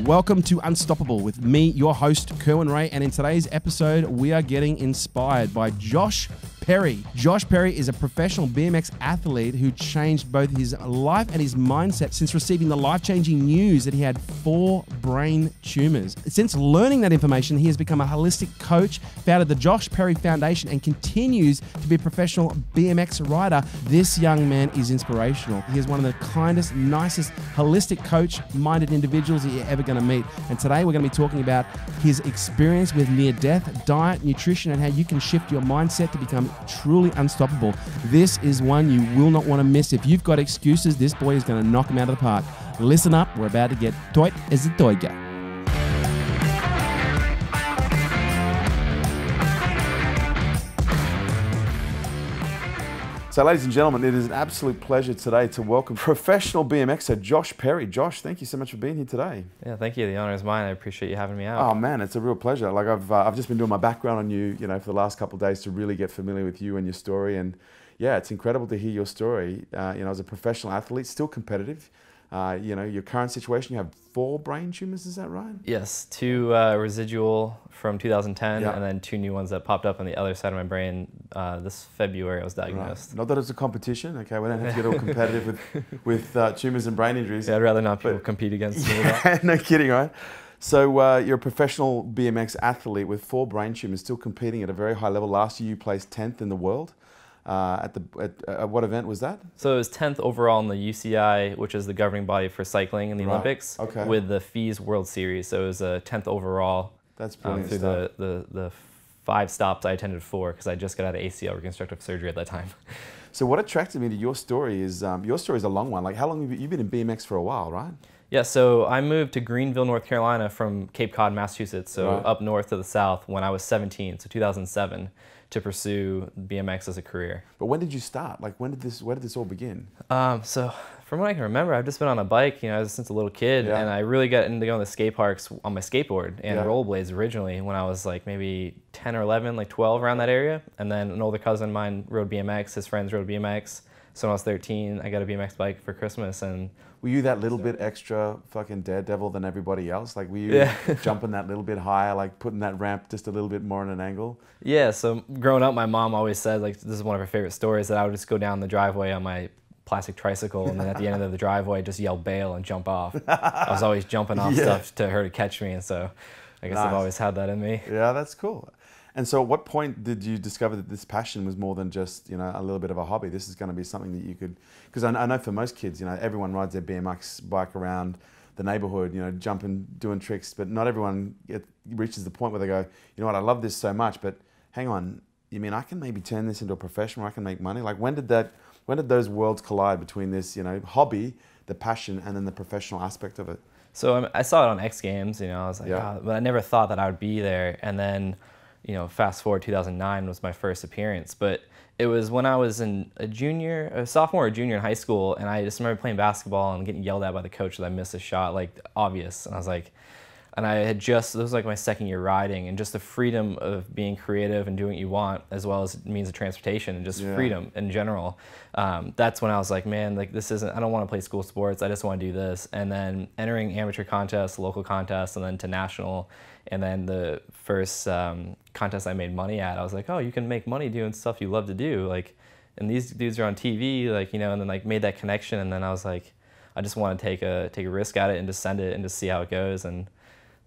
Welcome to Unstoppable with me, your host, Kerwin, and in today's episode, we are getting inspired by Josh Perry. Josh Perry is a professional BMX athlete who changed both his life and his mindset since receiving the life-changing news that he had 4 brain tumors. Since learning that information, he has become a holistic coach, founded the Josh Perry Foundation, and continues to be a professional BMX rider. This young man is inspirational. He is one of the kindest, nicest, holistic coach-minded individuals that you're ever going to meet. And today we're going to be talking about his experience with near-death, diet, nutrition, and how you can shift your mindset to become truly unstoppable. This is one you will not want to miss. If you've got excuses, this boy is going to knock him out of the park. Listen up, we're about to get tight as a toy guy. So ladies and gentlemen, it is an absolute pleasure today to welcome professional BMXer Josh Perry. Josh, thank you so much for being here today. Yeah, thank you. The honor is mine. I appreciate you having me out. Oh man, it's a real pleasure. Like I've just been doing my background on you, for the last couple of days to really get familiar with you and your story. And yeah, it's incredible to hear your story. As a professional athlete, still competitive. Your current situation, you have 4 brain tumors, is that right? Yes, 2 residual from 2010, and then 2 new ones that popped up on the other side of my brain this February. I was diagnosed. Right. Not that it's a competition, okay? We don't have to get all competitive with tumors and brain injuries. Yeah, I'd rather not people compete against me. Yeah, no kidding, right? So you're a professional BMX athlete with 4 brain tumors, still competing at a very high level. Last year you placed 10th in the world. At what event was that? So it was 10th overall in the UCI, which is the governing body for cycling in the Olympics, with the FIS World Series. So it was a 10th overall. That's brilliant through stuff. the 5 stops I attended 4 because I just got out of ACL reconstructive surgery at that time. So what attracted me to your story is your story is a long one. Like how long have you been in BMX for a while, right? Yeah, so I moved to Greenville, North Carolina from Cape Cod, Massachusetts, so up north to the south when I was 17, so 2007. To pursue BMX as a career. But when did you start? Like where did this all begin? So from what I can remember, I've just been on a bike, since a little kid, and I really got into going to skate parks on my skateboard and rollerblades originally when I was like maybe 10 or 11, like 12 around that area. And then an older cousin of mine rode BMX, his friends rode BMX. So when I was 13, I got a BMX bike for Christmas. And were you that little bit extra fucking daredevil than everybody else? Like were you jumping that little bit higher, like putting that ramp just a little bit more on an angle? Yeah, so growing up, my mom always said, like, this is one of her favorite stories, that I would just go down the driveway on my plastic tricycle, and then at the end of the driveway, just yell bail and jump off. I was always jumping off stuff to her to catch me, and so I guess I've always had that in me. Yeah, that's cool. And so at what point did you discover that this passion was more than just, a little bit of a hobby? This is going to be something that you could, because I know for most kids, everyone rides their BMX bike around the neighborhood, jumping, doing tricks, but not everyone reaches the point where they go, you know what, I love this so much, but hang on, you mean I can maybe turn this into a profession where I can make money? Like when did those worlds collide between this, hobby, the passion, and then the professional aspect of it? So I saw it on X Games, I was like, but I never thought that I would be there. And then, fast forward, 2009 was my first appearance, but it was when I was a sophomore or junior in high school, and I just remember playing basketball and getting yelled at by the coach that I missed a shot, like obvious. And I was like, and I had this was like my second year riding, and just the freedom of being creative and doing what you want, as well as means of transportation and just freedom in general. That's when I was like, man, like I don't want to play school sports, I just want to do this. And then entering amateur contests, local contests, and then to national. And then the first contest I made money at, I was like, oh, you can make money doing stuff you love to do. Like, and these dudes are on TV, like, and then like made that connection. And then I was like, I just want to take a risk at it and just send it and just see how it goes. And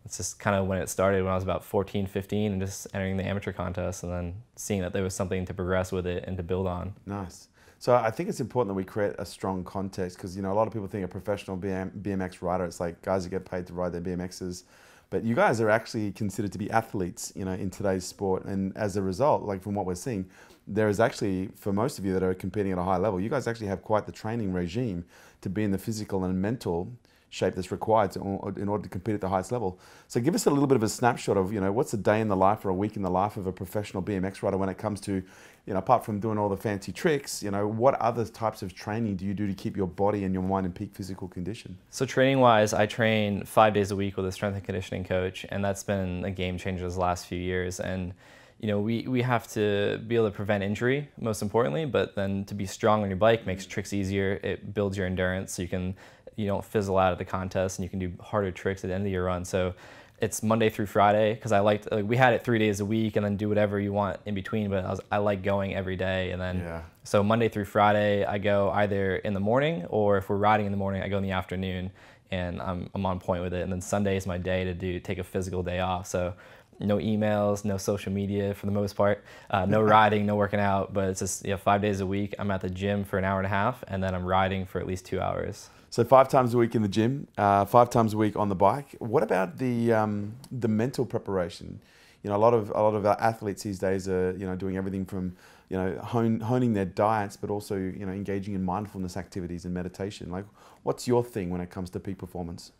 it's just kind of when it started when I was about 14, 15 and just entering the amateur contest and then seeing that there was something to progress with it and to build on. Nice. So I think it's important that we create a strong context because, a lot of people think a professional BMX rider, it's like guys who get paid to ride their BMXs. But you guys are actually considered to be athletes, in today's sport. And as a result, like from what we're seeing, there is actually, for most of you that are competing at a high level, you guys actually have quite the training regime to be in the physical and mental shape that's required in order to compete at the highest level. So give us a little bit of a snapshot of, what's a day in the life or a week in the life of a professional BMX rider when it comes to, apart from doing all the fancy tricks, what other types of training do you do to keep your body and your mind in peak physical condition? So training wise, I train 5 days a week with a strength and conditioning coach, and that's been a game changer the last few years. And we have to be able to prevent injury, most importantly, but then to be strong on your bike makes tricks easier. It builds your endurance so you can you don't fizzle out at the contest, and you can do harder tricks at the end of your run. So it's Monday through Friday, because I liked, we had it 3 days a week and then do whatever you want in between, but I like going every day. And then, so Monday through Friday, I go either in the morning, or if we're riding in the morning, I go in the afternoon, and I'm on point with it. And then Sunday is my day to take a physical day off. So no emails, no social media for the most part, no riding, no working out, but it's just 5 days a week. I'm at the gym for an hour and a half, and then I'm riding for at least 2 hours. So 5 times a week in the gym, 5 times a week on the bike. What about the mental preparation? A lot of our athletes these days are doing everything from honing their diets, but also engaging in mindfulness activities and meditation. Like, what's your thing when it comes to peak performance?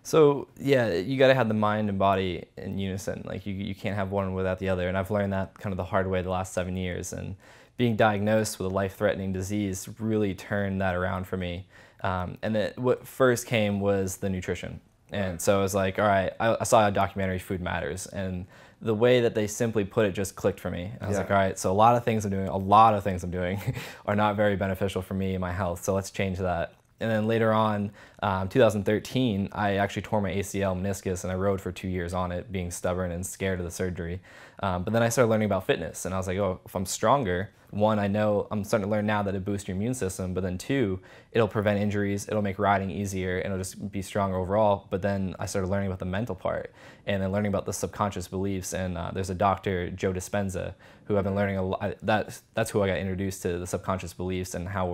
So yeah, you got to have the mind and body in unison. Like you can't have one without the other. And I've learned that kind of the hard way the last 7 years. And being diagnosed with a life-threatening disease really turned that around for me. And then what first came was the nutrition. And so I was like, all right, I saw a documentary, Food Matters, and the way that they simply put it just clicked for me. And I was like, all right, so a lot of things I'm doing are not very beneficial for me and my health. So let's change that. And then later on, 2013, I actually tore my ACL meniscus, and I rode for 2 years on it, being stubborn and scared of the surgery. But then I started learning about fitness, and I was like, oh, if I'm stronger, one, I know I'm starting to learn now that it boosts your immune system, but then two, it'll prevent injuries, it'll make riding easier, and it'll just be stronger overall. But then I started learning about the mental part, and then learning about the subconscious beliefs. And there's a doctor, Joe Dispenza, who I've been learning a lot. That's who I got introduced to, the subconscious beliefs, and how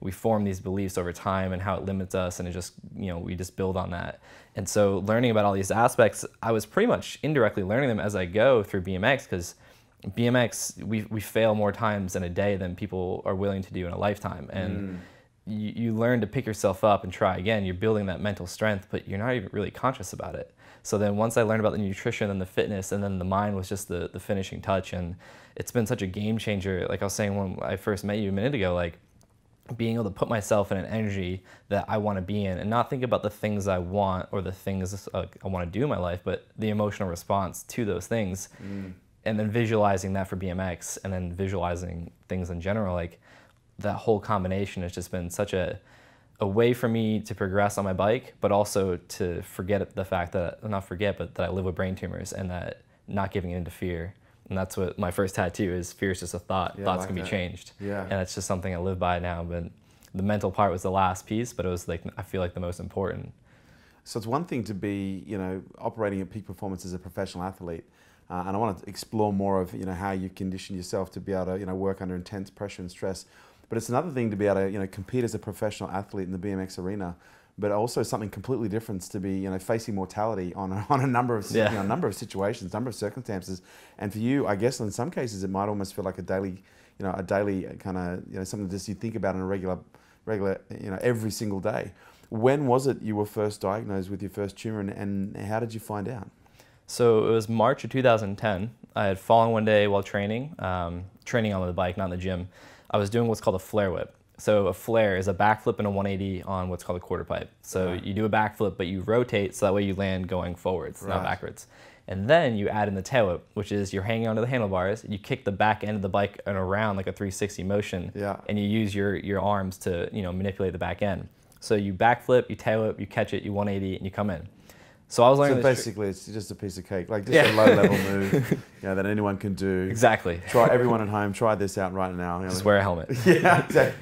we form these beliefs over time, and how it limits us, and it just, we just build on that. And so learning about all these aspects, I was pretty much indirectly learning them as I go through BMX, because BMX, we fail more times in a day than people are willing to do in a lifetime. And you learn to pick yourself up and try again. You're building that mental strength, but you're not even really conscious about it. So then once I learned about the nutrition and the fitness, and then the mind was just the finishing touch. And it's been such a game changer. Like I was saying when I first met you a minute ago, like being able to put myself in an energy that I want to be in, and not think about the things I want or the things I want to do in my life, but the emotional response to those things. And then visualizing that for BMX, and then visualizing things in general, like that whole combination has just been such a way for me to progress on my bike, but also to forget the fact that, not forget, but that I live with brain tumors, and that not giving in to fear. And that's what my first tattoo is. Fear is just a thought. Thoughts can be changed. And it's just something I live by now. But the mental part was the last piece, but it was like, I feel like the most important. So it's one thing to be, operating at peak performance as a professional athlete. And I want to explore more of, how you condition yourself to be able to, work under intense pressure and stress. But it's another thing to be able to, compete as a professional athlete in the BMX arena. But also something completely different to be, facing mortality on a number of, number of situations, number of circumstances. And for you, I guess in some cases it might almost feel like a daily kind of, something just you think about on a regular, every single day. When was it you were first diagnosed with your first tumor, and how did you find out? So it was March of 2010. I had fallen one day while training on the bike, not in the gym. I was doing what's called a flare whip. So a flare is a backflip and a 180 on what's called a quarter pipe. So you do a backflip, but you rotate so that way you land going forwards, not backwards. And then you add in the tail whip, which is you're hanging onto the handlebars, you kick the back end of the bike and around like a 360 motion, and you use your arms to manipulate the back end. So you backflip, you tail whip, you catch it, you 180, and you come in. So I was learning. So basically, it's just a piece of cake, like just a low-level move, that anyone can do. Exactly. Try everyone at home. Try this out right now. Just wear a helmet. Exactly.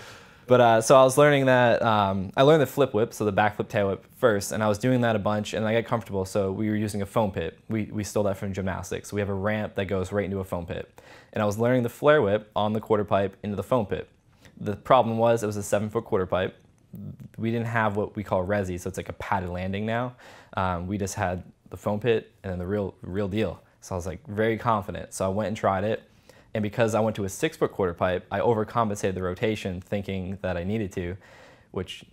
But so I was learning that. I learned the flip whip, so the backflip tail whip first, and I was doing that a bunch, and I got comfortable. So we were using a foam pit. We stole that from gymnastics. So we have a ramp that goes right into a foam pit, and I was learning the flare whip on the quarter pipe into the foam pit. The problem was it was a 7-foot quarter pipe. We didn't have what we call resi, so it's like a padded landing now. We just had the foam pit and then the real deal. So I was like very confident. So I went and tried it. And because I went to a 6-foot quarter pipe, I overcompensated the rotation thinking that I needed to, which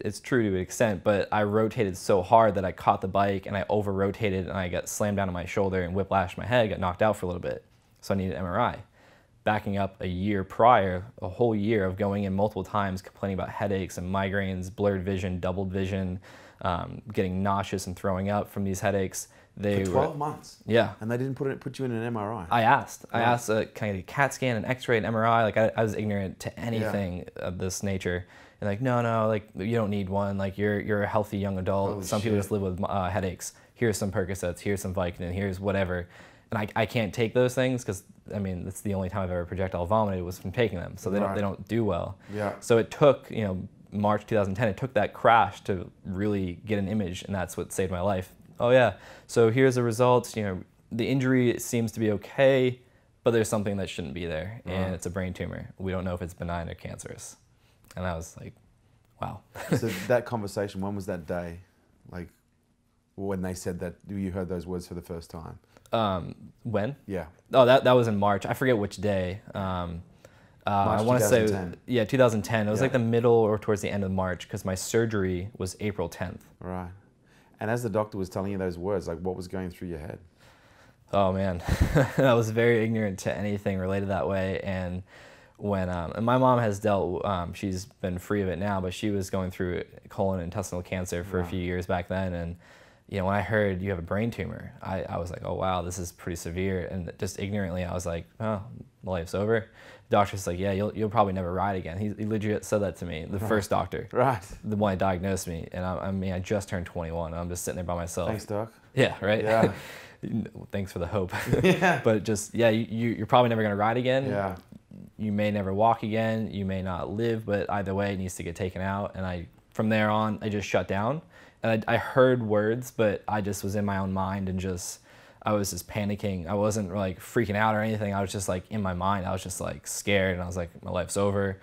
is true to an extent, but I rotated so hard that I caught the bike and I over-rotated and I got slammed down on my shoulder and whiplashed my head, got knocked out for a little bit. So I needed an MRI. Backing up a year prior, a whole year of going in multiple times, complaining about headaches and migraines, blurred vision, doubled vision, getting nauseous and throwing up from these headaches. For 12 months? Yeah. And they didn't put you in an MRI? I asked. I asked, can I get a CAT scan, an X-ray, an MRI? Like, I was ignorant to anything of this nature. And like, no, like, you don't need one. Like, you're a healthy young adult. Holy some shit. people just live with headaches. Here's some Percocets. Here's some Vicodin. Here's whatever. And I can't take those things because, I mean, that's the only time I've ever projectile vomited was from taking them. So they don't do well. Yeah. So it took, March 2010, it took that crash to really get an image, and that's what saved my life. Oh yeah, so here's the results. The injury seems to be okay, but there's something that shouldn't be there, and it's a brain tumor. We don't know if it's benign or cancerous. And I was like, wow. So that conversation, when was that day? Like, when they said that, you heard those words for the first time? When? Yeah. Oh, that was in March. I forget which day. March I want to say, 2010. It was Yeah. like the middle or towards the end of March, because my surgery was April 10th. Right. And as the doctor was telling you those words, like, what was going through your head? Oh man, I was very ignorant to anything related that way. And when and my mom has dealt, she's been free of it now, but she was going through colon and intestinal cancer for a few years back then. And when I heard you have a brain tumor, I was like, oh wow, this is pretty severe. And just ignorantly, I was like, oh, my life's over. The doctor's like, yeah, you'll probably never ride again. He legit said that to me, the first doctor. Right. The one that diagnosed me. And I just turned 21. I'm just sitting there by myself. Thanks, Doc. Yeah, right? Yeah. Thanks for the hope. Yeah. But just, you're probably never going to ride again. Yeah. You may never walk again. You may not live, but either way, it needs to get taken out. And from there on, I just shut down. And I heard words, but I just was in my own mind and I was just panicking. I wasn't like freaking out or anything. I was just like in my mind. I was just like scared, and I was like, my life's over.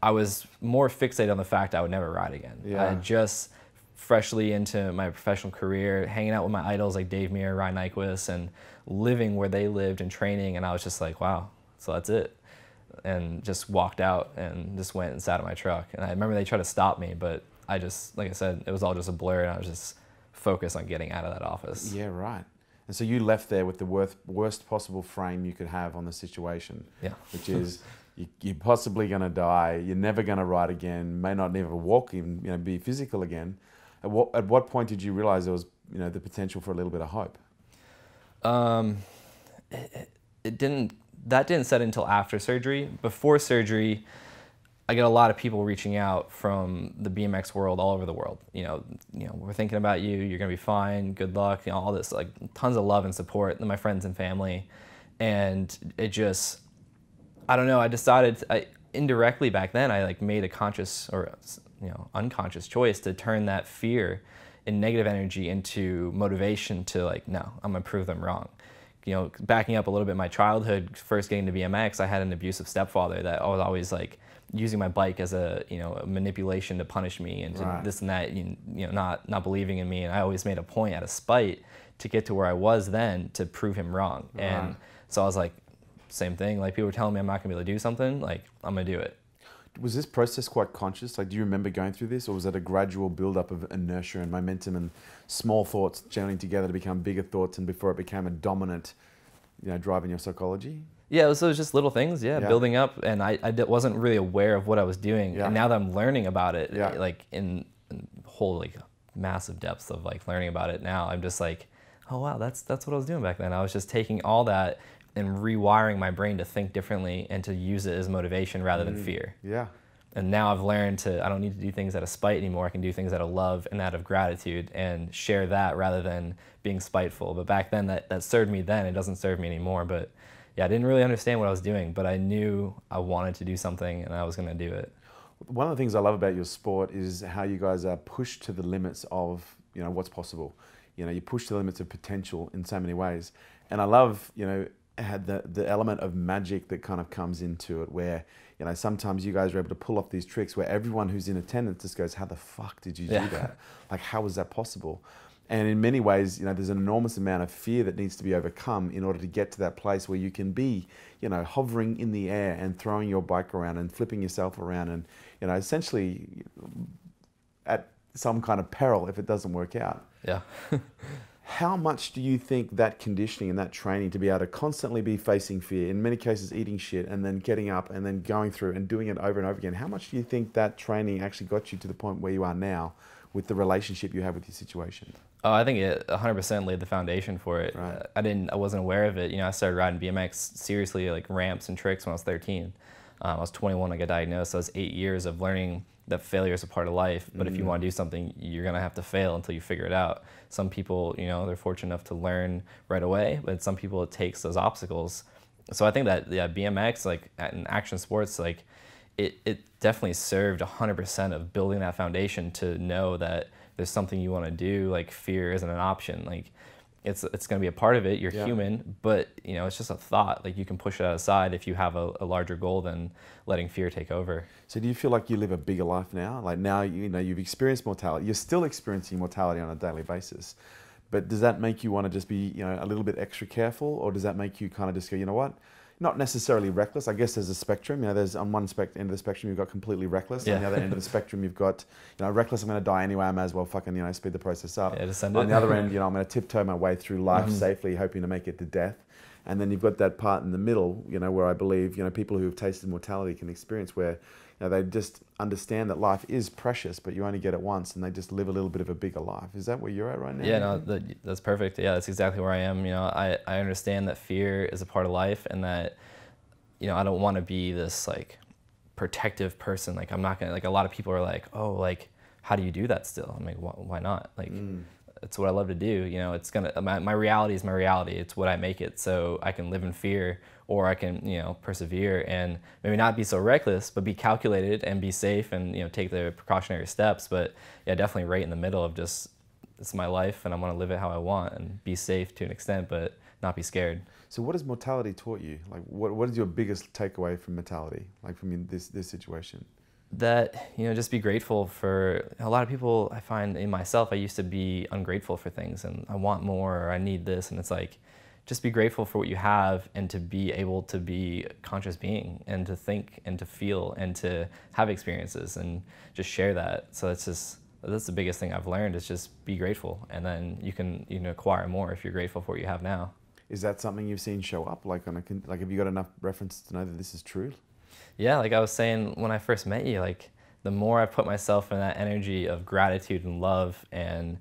I was more fixated on the fact I would never ride again. Yeah. I had just freshly into my professional career, hanging out with my idols like Dave Muir, Ryan Nyquist, and living where they lived and training. And I was just like, wow, so that's it. And just walked out and just went and sat in my truck. And I remember they tried to stop me, but I just, like I said, it was all just a blur, and I was just focused on getting out of that office. Yeah, right. And so you left there with the worst possible frame you could have on the situation. Yeah. Which is, you're possibly going to die. You're never going to ride again. May not never walk, even be physical again. At what point did you realize there was the potential for a little bit of hope? That didn't set in until after surgery. Before surgery, I get a lot of people reaching out from the BMX world all over the world. We're thinking about you. You're gonna be fine. Good luck. All this, like, tons of love and support. And my friends and family, and it just, I don't know. I decided indirectly back then. I made a conscious or unconscious choice to turn that fear and negative energy into motivation to no, I'm gonna prove them wrong. Backing up a little bit, my childhood, first getting to BMX, I had an abusive stepfather that I was always using my bike as a manipulation to punish me and to this and that, not believing in me. And I always made a point out of spite to get to where I was then to prove him wrong. Right. And so I was like, same thing. People were telling me I'm not gonna be able to do something. I'm gonna do it. Was this process quite conscious? Do you remember going through this, or was it a gradual build-up of inertia and momentum and small thoughts joining together to become bigger thoughts, and before it became a dominant, drive in your psychology? Yeah, so it was just little things, building up, and I wasn't really aware of what I was doing. Yeah. And now that I'm learning about it, Yeah. In whole massive depths of learning about it now, I'm just oh wow, that's what I was doing back then. I was just taking all that and rewiring my brain to think differently and to use it as motivation rather than fear. Yeah. And now I've learned I don't need to do things out of spite anymore. I can do things out of love and out of gratitude and share that rather than being spiteful. But back then, that served me then. It doesn't serve me anymore. But yeah, I didn't really understand what I was doing, but I knew I wanted to do something and I was going to do it. One of the things I love about your sport is how you guys are pushed to the limits of what's possible. You push to the limits of potential in so many ways. And I love, had the element of magic that kind of comes into it, where sometimes you guys are able to pull off these tricks where everyone who's in attendance just goes, how the fuck did you do that? How was that possible? And in many ways, there's an enormous amount of fear that needs to be overcome in order to get to that place where you can be hovering in the air and throwing your bike around and flipping yourself around and essentially at some kind of peril if it doesn't work out. Yeah. How much do you think that conditioning and that training to be able to constantly be facing fear, in many cases eating shit, and then getting up and then going through and doing it over and over again, how much do you think that training actually got you to the point where you are now, with the relationship you have with your situation? Oh, I think it 100% laid the foundation for it. Right. I wasn't aware of it. You know, I started riding BMX seriously, like ramps and tricks, when I was 13. I was 21 when I got diagnosed. So it was 8 years of learning that failure is a part of life. But if you want to do something, you're going to have to fail until you figure it out. Some people, you know, they're fortunate enough to learn right away, but some people, it takes those obstacles. So I think that, yeah, BMX, like in action sports, like it definitely served 100% of building that foundation to know that there's something you want to do. Like fear isn't an option. Like it's going to be a part of it. You're human, but you know, it's just a thought. Like you can push it aside if you have a larger goal than letting fear take over. So do you feel like you live a bigger life now? Like now, you know, you've experienced mortality. You're still experiencing mortality on a daily basis. But does that make you want to just be, you know, a little bit extra careful, or does that make you kind of just go, you know what? Not necessarily reckless. I guess there's a spectrum. You know, there's on one end of the spectrum you've got completely reckless. On the other end of the spectrum you've got, you know, reckless. I'm going to die anyway. I may as well fucking, you know, speed the process up. Yeah, on the other end, you know, I'm going to tiptoe my way through life safely, hoping to make it to death. And then you've got that part in the middle, you know, where I believe, you know, people who have tasted mortality can experience where, you know, they just understand that life is precious, but you only get it once, and they just live a little bit of a bigger life. Is that where you're at right now? Yeah, no, that's perfect. Yeah, that's exactly where I am. You know, I understand that fear is a part of life, and that, you know, I don't want to be this like protective person. Like I'm not gonna, like a lot of people are like, oh, like how do you do that still? I'm like, why not? Like it's what I love to do. You know, it's gonna, my reality is my reality. It's what I make it. So I can live in fear, or I can, you know, persevere and maybe not be so reckless, but be calculated and be safe and, you know, take the precautionary steps. But yeah, definitely right in the middle of just, it's my life and I want to live it how I want and be safe to an extent, but not be scared. So what has mortality taught you? Like what is your biggest takeaway from mortality, like from this situation? That, you know, just be grateful for, a lot of people I find in myself, I used to be ungrateful for things and I want more, or I need this. And it's like, just be grateful for what you have, and to be able to be a conscious being and to think and to feel and to have experiences and just share that. So that's the biggest thing I've learned, is just be grateful, and then you can acquire more if you're grateful for what you have now. Is that something you've seen show up? Like have you got enough reference to know that this is true? Yeah, like I was saying when I first met you, like the more I put myself in that energy of gratitude and love and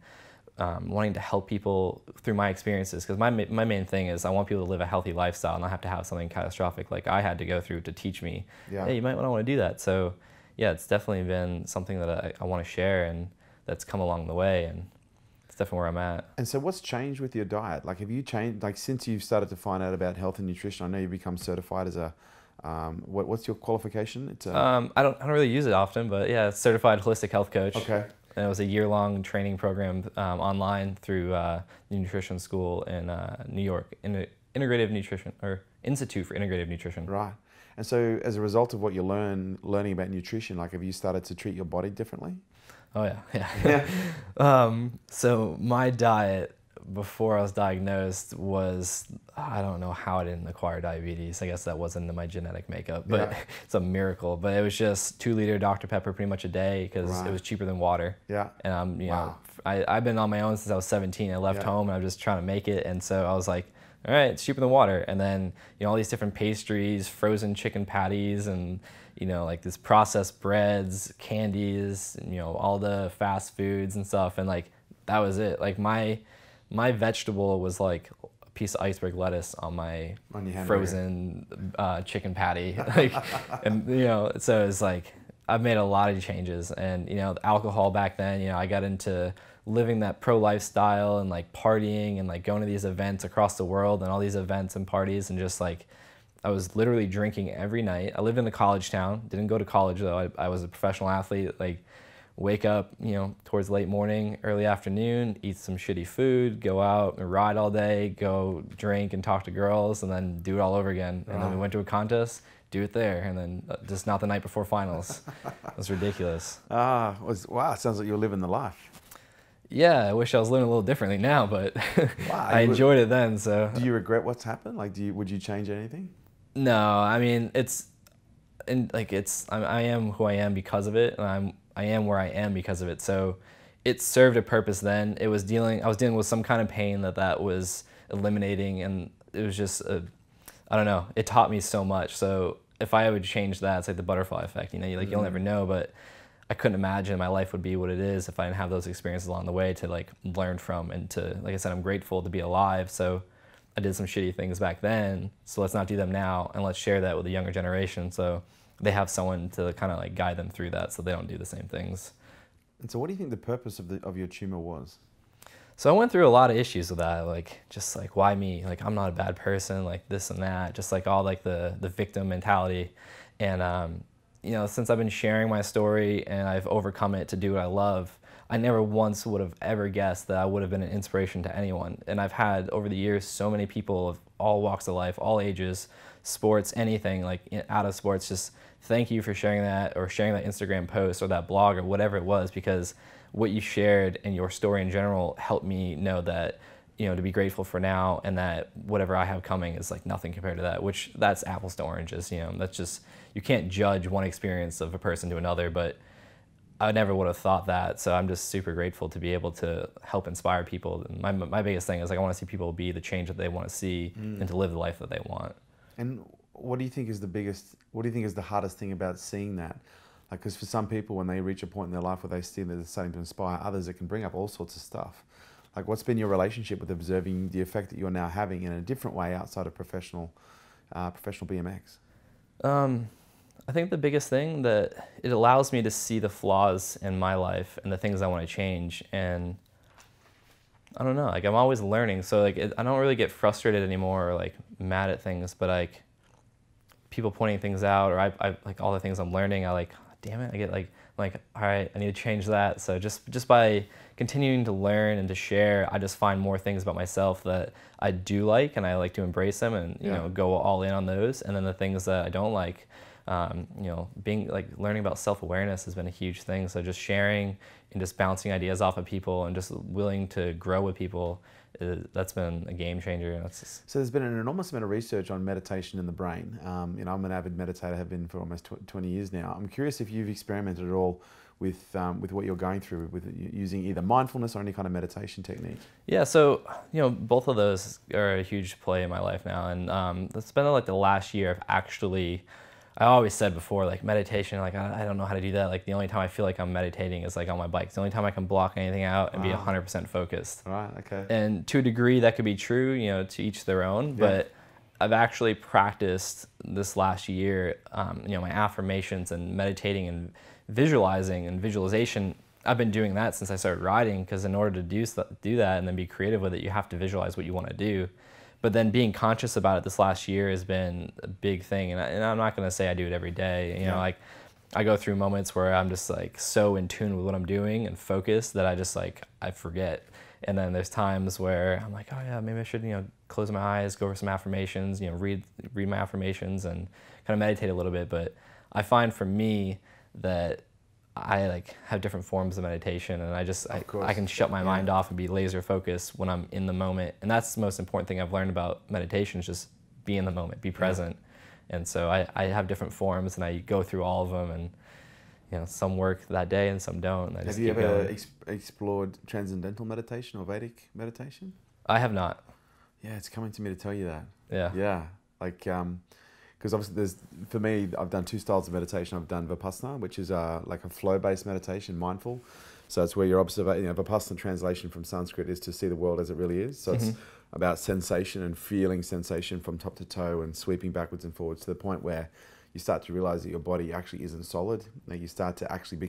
wanting to help people through my experiences, because my main thing is I want people to live a healthy lifestyle and not have to have something catastrophic like I had to go through to teach me, hey, you might not want to do that. So yeah, it's definitely been something that I want to share, and that's come along the way, and it's definitely where I'm at. And so what's changed with your diet? Like have you changed, like since you've started to find out about health and nutrition? I know you've become certified as a, what's your qualification? It's I don't really use it often, but yeah, certified holistic health coach. Okay. And it was a year-long training program online through the nutrition school in New York, Integrative Nutrition, or Institute for Integrative Nutrition. Right. And so as a result of what you're learning about nutrition, like have you started to treat your body differently? Oh yeah. So my diet before I was diagnosed was, I don't know how I didn't acquire diabetes. I guess that wasn't in my genetic makeup, but it's a miracle. But it was just 2-liter Dr. Pepper pretty much a day, because it was cheaper than water. Yeah. And you know, I've been on my own since I was 17. I left home and I'm just trying to make it. And so I was like, all right, it's cheaper than water. And then, you know, all these different pastries, frozen chicken patties, and, you know, like this processed breads, candies, and, you know, all the fast foods and stuff. And like, that was it. Like my vegetable was like a piece of iceberg lettuce on my frozen chicken patty. Like, and, you know, so it's like, I've made a lot of changes. And, you know, the alcohol back then, you know, I got into living that pro lifestyle and like partying and like going to these events across the world and all these events and parties, and just like, I was literally drinking every night. I lived in a college town, didn't go to college though. I was a professional athlete. Like, wake up, you know, towards late morning, early afternoon, eat some shitty food, go out and ride all day, go drink and talk to girls, and then do it all over again. And then we went to a contest, do it there, and then just not the night before finals. It was ridiculous. Wow, it sounds like you were living the life. Yeah, I wish I was living a little differently now, but I enjoyed it then. So do you regret what's happened? Like, would you change anything? No, I mean, I am who I am because of it, and I am where I am because of it. So it served a purpose then. I was dealing with some kind of pain that was eliminating, and it was just I don't know, it taught me so much. So if I would change that, it's like the butterfly effect, you know, you'll never know, but I couldn't imagine my life would be what it is if I didn't have those experiences along the way to like learn from, and to, like I said, I'm grateful to be alive. So I did some shitty things back then, so let's not do them now, and let's share that with the younger generation so they have someone to kind of like guide them through that so they don't do the same things. And so what do you think the purpose of your tumor was? So I went through a lot of issues with that, like just like, why me? Like, I'm not a bad person, like this and that, just like all like the victim mentality. And you know, since I've been sharing my story and I've overcome it to do what I love, I never once would have ever guessed that I would have been an inspiration to anyone. And I've had over the years so many people of all walks of life, all ages, sports, anything, like out of sports, just thank you for sharing that, or sharing that Instagram post or that blog or whatever it was, because what you shared and your story in general helped me know that, you know, to be grateful for now, and that whatever I have coming is like nothing compared to that, which that's apples to oranges, you know, that's just, you can't judge one experience of a person to another, but I never would have thought that. So I'm just super grateful to be able to help inspire people. And my biggest thing is like, I want to see people be the change that they want to see and to live the life that they want. And what do you think is the hardest thing about seeing that? Like, because for some people, when they reach a point in their life where they see that they're starting to inspire others, it can bring up all sorts of stuff. Like, what's been your relationship with observing the effect that you're now having in a different way outside of professional BMX? I think the biggest thing that it allows me to see the flaws in my life and the things I want to change. And I don't know, like I'm always learning. So like I don't really get frustrated anymore or like mad at things, but like people pointing things out, or I like all the things I'm learning, I like, damn it, I get like, all right, I need to change that. So just by continuing to learn and to share, I just find more things about myself that I do like, and I like to embrace them and, you know, go all in on those. And then the things that I don't like, you know, being like learning about self-awareness has been a huge thing. So just sharing and just bouncing ideas off of people and just willing to grow with people, that's been a game changer. That's just... So there's been an enormous amount of research on meditation in the brain. You know, I'm an avid meditator, have been for almost 20 years now. I'm curious if you've experimented at all with what you're going through with using either mindfulness or any kind of meditation technique. Yeah, so you know, both of those are a huge play in my life now, and it's been like the last year I've actually. I always said before, like meditation, like I don't know how to do that. Like the only time I feel like I'm meditating is like on my bike. It's the only time I can block anything out and be 100% focused. Right, okay. And to a degree that could be true, you know, to each their own, but I've actually practiced this last year, you know, my affirmations and meditating and visualizing and visualization. I've been doing that since I started riding, because in order to do that and then be creative with it, you have to visualize what you want to do. But then being conscious about it this last year has been a big thing. And I'm not going to say I do it every day. You know, like I go through moments where I'm just like so in tune with what I'm doing and focused that I just like, I forget. And then there's times where I'm like, oh yeah, maybe I should, you know, close my eyes, go over some affirmations, you know, read my affirmations and kind of meditate a little bit. But I find for me that I like have different forms of meditation, and I can shut my mind off and be laser focused when I'm in the moment. And that's the most important thing I've learned about meditation, is just be in the moment, be present. And so I have different forms, and I go through all of them, and you know, some work that day and some don't. And have you ever explored transcendental meditation or Vedic meditation? I have not. Yeah, it's coming to me to tell you that. Yeah. Yeah, like because obviously for me, I've done two styles of meditation. I've done Vipassana, which is like a flow-based meditation, mindful. So it's where you're observing, you know, Vipassana translation from Sanskrit is to see the world as it really is. So it's about sensation and feeling sensation from top to toe and sweeping backwards and forwards to the point where you start to realize that your body actually isn't solid. That you start to actually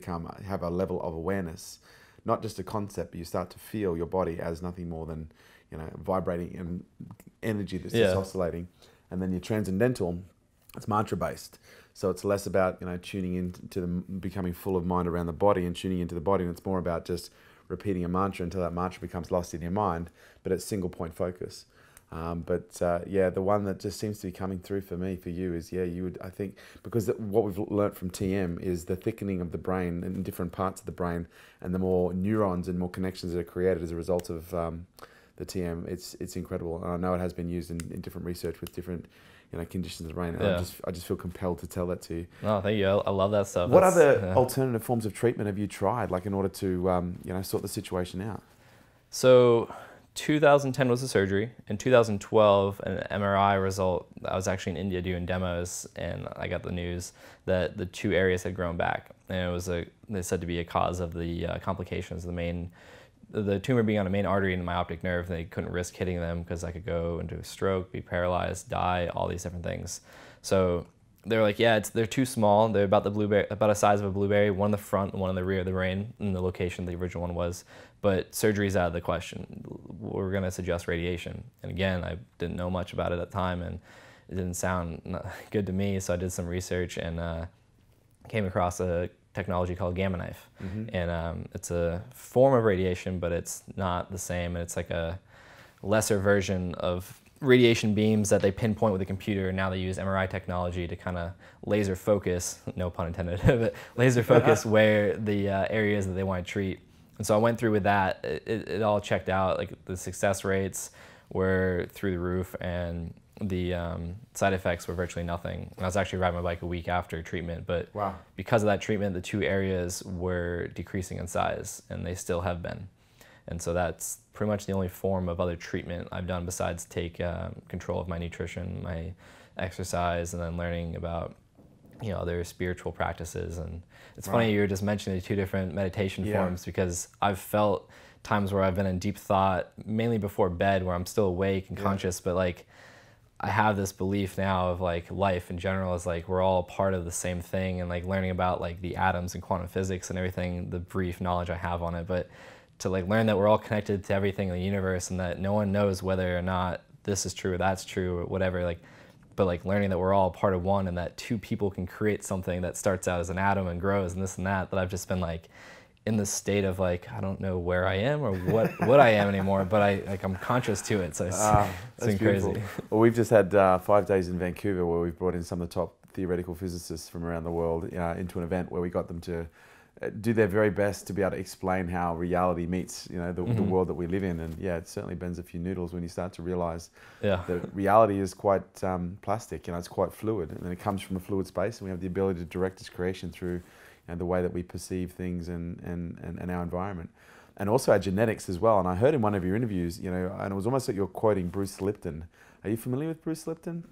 have a level of awareness, not just a concept, but you start to feel your body as nothing more than, you know, vibrating and energy that's just oscillating. And then your transcendental, it's mantra based, so it's less about, you know, tuning in to becoming full of mind around the body and tuning into the body, and it's more about just repeating a mantra until that mantra becomes lost in your mind, but it's single point focus. The one that just seems to be coming through for me, for you, is you would, I think, because what we've learnt from TM is the thickening of the brain in different parts of the brain, and the more neurons and more connections that are created as a result of the TM, it's incredible. And I know it has been used in different research with different, you know, conditions of the brain. And I just feel compelled to tell that to you. Oh, thank you. I love that stuff. What other alternative forms of treatment have you tried, like in order to, you know, sort the situation out? So 2010 was the surgery. In 2012, an MRI result, I was actually in India doing demos, and I got the news that the 2 areas had grown back. And it was they said to be a cause of the complications, the tumor being on a main artery in my optic nerve. They couldn't risk hitting them because I could go into a stroke, be paralyzed, die, all these different things. So they were like, yeah, they're too small. They're about the size of a blueberry, one in the front and one in the rear of the brain, in the location the original one was. But surgery's out of the question. We're going to suggest radiation. And again, I didn't know much about it at the time, and it didn't sound good to me. So I did some research and came across a technology called gamma knife. And it's a form of radiation, but it's not the same. And it's like a lesser version of radiation beams that they pinpoint with a computer. And now they use MRI technology to kind of laser focus, no pun intended, but laser focus where the areas that they want to treat. And so I went through with that. It all checked out. Like the success rates were through the roof, and the side effects were virtually nothing. And I was actually riding my bike a week after treatment, but wow. Because of that treatment, the 2 areas were decreasing in size, and they still have been. And so that's pretty much the only form of other treatment I've done besides take control of my nutrition, my exercise, and then learning about other spiritual practices. And it's funny you were just mentioning the 2 different meditation forms, because I've felt times where I've been in deep thought, mainly before bed, where I'm still awake and conscious, but like I have this belief now of like life in general is like we're all part of the same thing, and like learning about like the atoms and quantum physics and everything, the brief knowledge I have on it, but to like learn that we're all connected to everything in the universe, and that no one knows whether or not this is true or that's true or whatever, like, but like learning that we're all part of one, and that 2 people can create something that starts out as an atom and grows and this and that I've just been like in this state of like, I don't know where I am or what I am anymore, but I'm conscious to it. So it's been crazy. Well, we've just had 5 days in Vancouver where we've brought in some of the top theoretical physicists from around the world into an event where we got them to do their very best to be able to explain how reality meets, the world that we live in. And yeah, it certainly bends a few noodles when you start to realize that reality is quite plastic, it's quite fluid, and it comes from a fluid space, and we have the ability to direct its creation through the way that we perceive things and our environment. And also our genetics as well. And I heard in one of your interviews, and it was almost like you're quoting Bruce Lipton. Are you familiar with Bruce Lipton?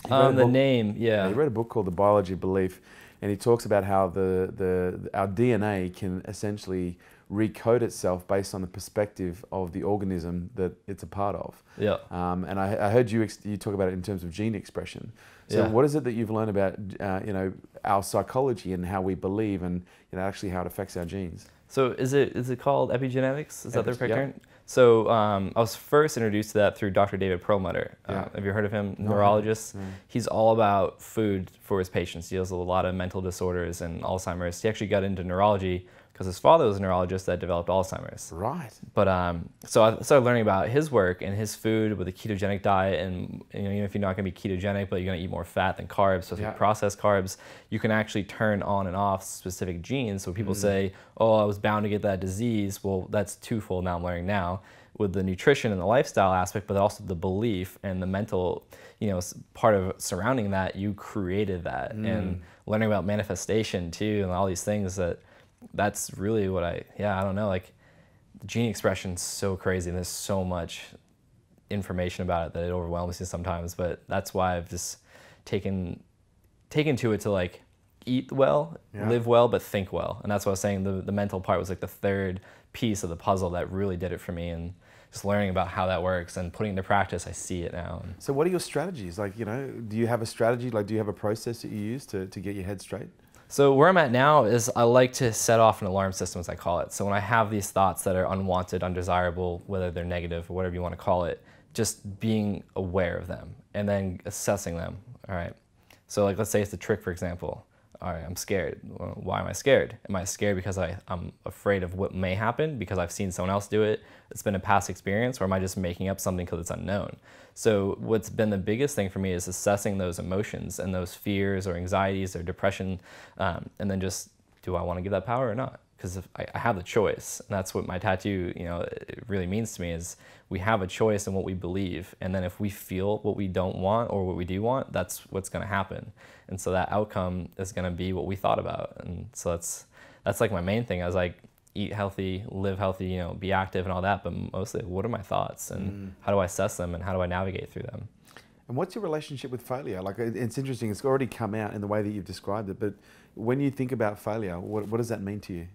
The name, yeah. He wrote a book called The Biology of Belief, and he talks about how our DNA can essentially recode itself based on the perspective of the organism that it's a part of. Yeah. And I heard you talk about it in terms of gene expression. So what is it that you've learned about our psychology and how we believe, and actually how it affects our genes? So is it called epigenetics? Is that the correct term? So I was first introduced to that through Dr. David Perlmutter. Have you heard of him? Neurologist. He's all about food for his patients. He deals with a lot of mental disorders and Alzheimer's. He actually got into neurology because his father was a neurologist that developed Alzheimer's. Right. But so I started learning about his work and his food with a ketogenic diet, and even if you're not going to be ketogenic, but you're going to eat more fat than carbs, so if you processed carbs, you can actually turn on and off specific genes. So people say, oh, I was bound to get that disease. Well, that's twofold now I'm learning now, with the nutrition and the lifestyle aspect, but also the belief and the mental, part of surrounding that, you created that. And learning about manifestation too, and all these things that's really what I don't know, like gene expression's so crazy, and there's so much information about it that it overwhelms you sometimes, but that's why I've just taken to it to like eat well, live well, but think well. And that's what I was saying, the mental part was like the 3rd piece of the puzzle that really did it for me, and just learning about how that works and putting it into practice, I see it now. So what are your strategies? Like, do you have a strategy? Like, do you have a process that you use to get your head straight? So where I'm at now is I like to set off an alarm system, as I call it. So when I have these thoughts that are unwanted, undesirable, whether they're negative or whatever you want to call it, just being aware of them and then assessing them. All right. So like, let's say it's a trick, for example. All right, I'm scared. Well, why am I scared? Am I scared because I'm afraid of what may happen because I've seen someone else do it? It's been a past experience, or am I just making up something because it's unknown? So what's been the biggest thing for me is assessing those emotions and those fears or anxieties or depression, and then just, do I want to give that power or not? Because if I have the choice, and that's what my tattoo, it really means to me, is we have a choice in what we believe, and then if we feel what we don't want or what we do want, that's what's going to happen, and so that outcome is going to be what we thought about, and so that's like my main thing. I was like, eat healthy, live healthy, you know, be active and all that, but mostly what are my thoughts and how do I assess them and how do I navigate through them? And what's your relationship with failure? Like, it's interesting, it's already come out in the way that you've described it, but when you think about failure, what does that mean to you?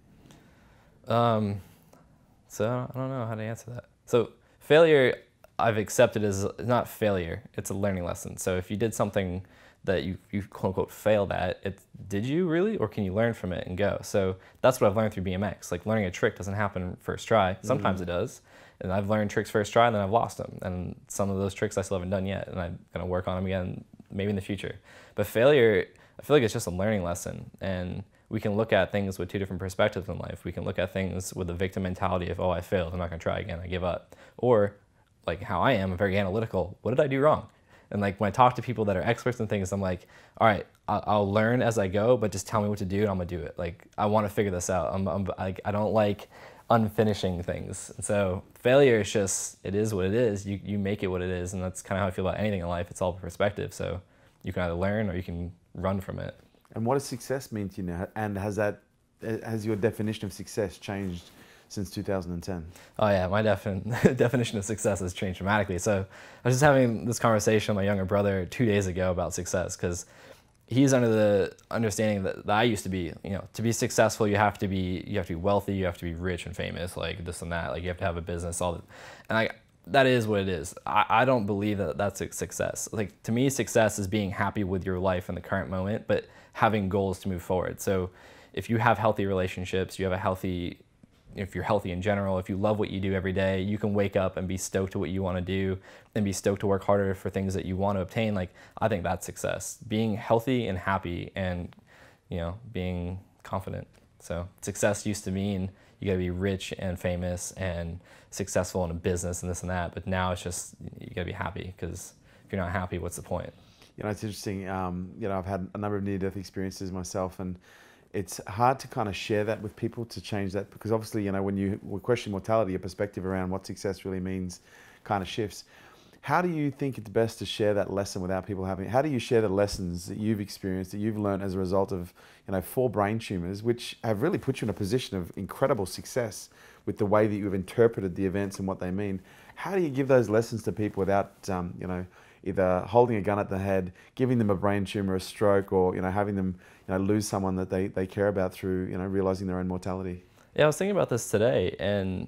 So I don't know how to answer that. So failure, I've accepted as not failure, it's a learning lesson. So if you did something that you quote unquote failed at, did you really, or can you learn from it and go? So that's what I've learned through BMX. Like, learning a trick doesn't happen first try. Sometimes it does. And I've learned tricks first try and then I've lost them. And some of those tricks I still haven't done yet, and I'm gonna work on them again maybe in the future. But failure, I feel like it's just a learning lesson. And we can look at things with two different perspectives in life. We can look at things with the victim mentality of, oh, I failed, I'm not gonna try again, I give up. Or like how I am, very analytical. What did I do wrong? And like when I talk to people that are experts in things, I'm like, all right, I'll learn as I go, but just tell me what to do and I'm gonna do it. Like, I wanna figure this out. I don't like unfinishing things. So failure is just, it is what it is. You make it what it is, and that's kind of how I feel about anything in life. It's all perspective. So you can either learn or you can run from it. And what does success mean to you now? And has your definition of success changed since 2010? Oh yeah, my definition of success has changed dramatically. So I was just having this conversation with my younger brother 2 days ago about success, because he's under the understanding that I used to be, you know, to be successful, you have to be wealthy, you have to be rich and famous, like this and that, like you have to have a business, all that. And that is what it is. I don't believe that that's a success. Like, to me, success is being happy with your life in the current moment, but having goals to move forward. So if you have healthy relationships, you have if you're healthy in general, if you love what you do every day, you can wake up and be stoked to what you want to do and be stoked to work harder for things that you want to obtain. Like, I think that's success. Being healthy and happy and, you know, being confident. So success used to mean you got to be rich and famous and successful in a business and this and that. But now it's just, you got to be happy, because if you're not happy, what's the point? You know, it's interesting. You know, I've had a number of near-death experiences myself, and it's hard to kind of share that with people, to change that, because obviously, you know, when you question mortality, your perspective around what success really means kind of shifts. How do you think it's best to share that lesson without people having, how do you share the lessons that you've experienced, that you've learned as a result of, you know, 4 brain tumors, which have really put you in a position of incredible success with the way that you've interpreted the events and what they mean? How do you give those lessons to people without, you know, either holding a gun at the head, giving them a brain tumor, a stroke, or, you know, having them, you know, lose someone that they care about through, you know, realizing their own mortality? Yeah, I was thinking about this today, and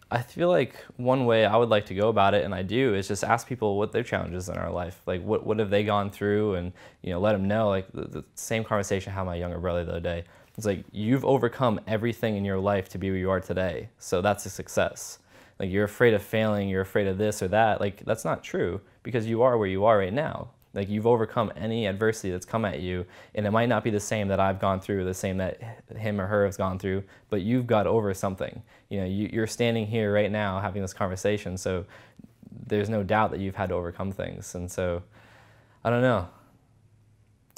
I feel like one way I would like to go about it, and I do, is just ask people what their challenges in our life, like what have they gone through, and, you know, let them know. Like the same conversation I had with my younger brother the other day. It's like, you've overcome everything in your life to be where you are today, so that's a success. Like, you're afraid of failing, you're afraid of this or that. Like, that's not true, because you are where you are right now. Like, you've overcome any adversity that's come at you, and it might not be the same that I've gone through, the same that him or her has gone through, but you've got over something. You know, you're standing here right now having this conversation, so there's no doubt that you've had to overcome things. And so, I don't know.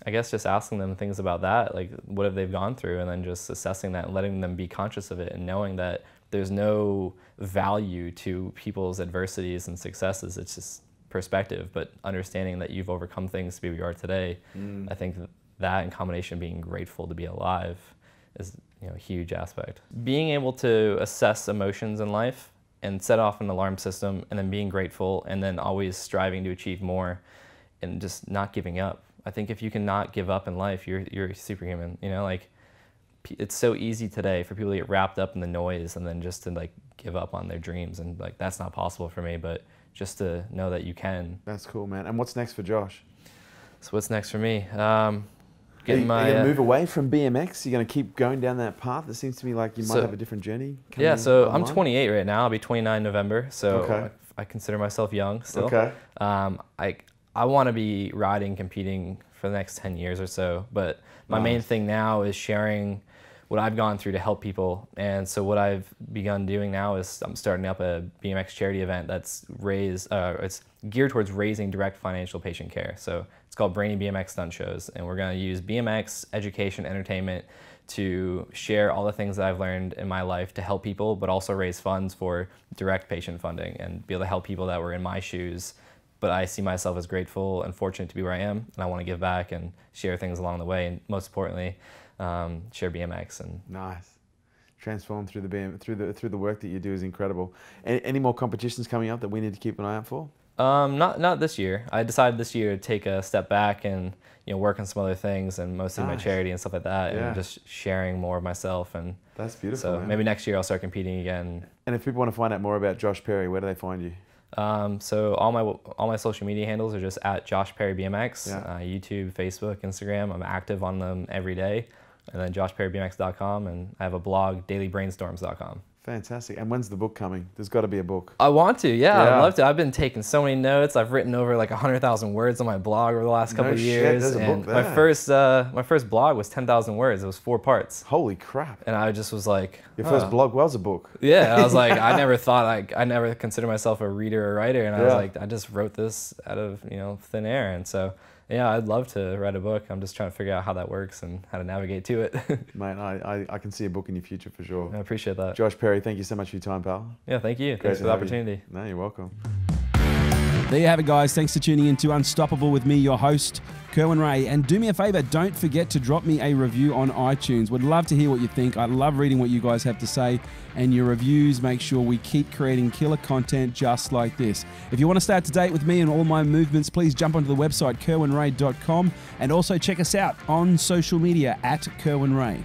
I guess just asking them things about that, like what have they gone through, and then just assessing that and letting them be conscious of it, and knowing that there's no value to people's adversities and successes. It's just perspective, but understanding that you've overcome things to be where you are today. I think that in combination, being grateful to be alive, is, you know, a huge aspect. Being able to assess emotions in life and set off an alarm system, and then being grateful, and then always striving to achieve more, and just not giving up. I think if you can not give up in life, you're superhuman. You know, like, it's so easy today for people to get wrapped up in the noise and then just to like give up on their dreams, and like, that's not possible for me, but just to know that you can. That's cool, man. And what's next for Josh? So what's next for me? Are you going to move away from BMX? You're going to keep going down that path? It seems to me like you might have a different journey. Yeah, so I'm 28 right now. I'll be 29 in November, so I consider myself young still. Okay. I want to be riding, competing for the next 10 years or so, but my main thing now is sharing what I've gone through to help people. And so what I've begun doing now is I'm starting up a BMX charity event that's it's geared towards raising direct financial patient care. So it's called Brainy BMX Stunt Shows, and we're going to use BMX, education, entertainment to share all the things that I've learned in my life to help people, but also raise funds for direct patient funding and be able to help people that were in my shoes. But I see myself as grateful and fortunate to be where I am, and I want to give back and share things along the way, and most importantly, share BMX. And nice. transformed through the work that you do is incredible. Any more competitions coming up that we need to keep an eye out for? Not this year. I decided this year to take a step back and work on some other things, and mostly my charity and stuff like that, and just sharing more of myself. And that's beautiful. So maybe next year I'll start competing again. And if people want to find out more about Josh Perry, where do they find you? So all my social media handles are just at Josh Perry BMX. YouTube, Facebook, Instagram. I'm active on them every day. And then joshperrybmx.com, and I have a blog, dailybrainstorms.com. Fantastic. And when's the book coming? There's got to be a book. I want to, yeah. I'd love to. I've been taking so many notes. I've written over like 100,000 words on my blog over the last couple of years. There's a book there. My first blog was 10,000 words. It was 4 parts. Holy crap. And I just was like, your first blog was a book. Yeah. I was like, I never considered myself a reader or writer. And I was like, I just wrote this out of, thin air. And so, yeah, I'd love to write a book. I'm just trying to figure out how that works and how to navigate to it. Mate, I can see a book in your future for sure. I appreciate that. Josh Perry, thank you so much for your time, pal. Yeah, thank you. Thanks for the opportunity. No, you're welcome. There you have it, guys. Thanks for tuning in to Unstoppable with me, your host, Kerwin Ray. And do me a favor, don't forget to drop me a review on iTunes. Would love to hear what you think. I love reading what you guys have to say. And your reviews make sure we keep creating killer content just like this. If you want to stay up to date with me and all my movements, please jump onto the website, kerwinray.com. And also check us out on social media at Kerwin Ray.